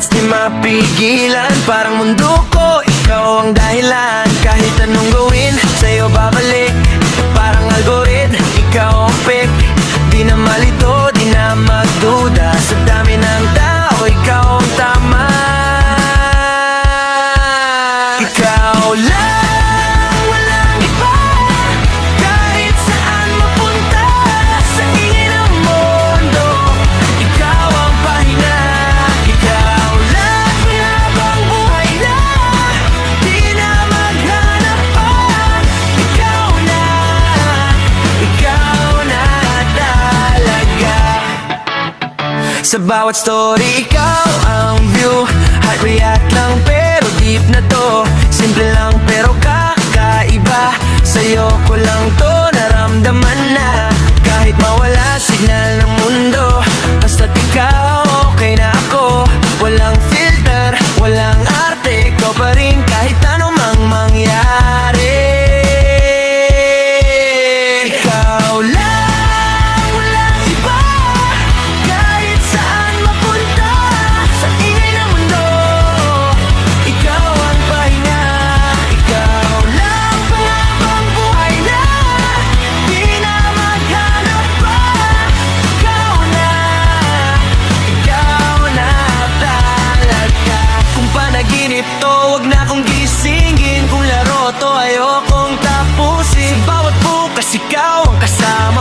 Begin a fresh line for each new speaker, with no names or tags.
thoughts di mapigilan. Parang mundo ko, ikaw ang dahilan. Kahit anong gawin, sa'yo babalik. Parang algorithm, ikaw ang pick. Di na malito, di na magduda. Sa dami ng tao, ikaw ang tama. Ikaw lang, walang iba. Kahit saan mapunta, sa ingay ng mundo, ikaw ang pahinga. Ikaw lang, habang buhay na, di na maghanap pa. Ikaw na talaga. Sa bawat story, ikaw ang view. Heart react lang pero deep na to. Simple lang pero kakaiba. Sa'yo ko lang to naramdaman na. Kahit mawala signal ng mundo, basta't ikaw, okay na ako. Walang filter, walang arte, ikaw pa rin kahit ano mang mangyari. Ikaw lang, walang iba. Kahit saan mapunta, sa ingay ng mundo, ikaw ang pahinga. Ikaw lang, panghabang buhay na, di na maghanap pa. Ikaw na talaga. Kung panaginip to, wag na kong gisingin. Kung laro to, ayokong tapusin. Sa bawat bukas, ikaw ang kasama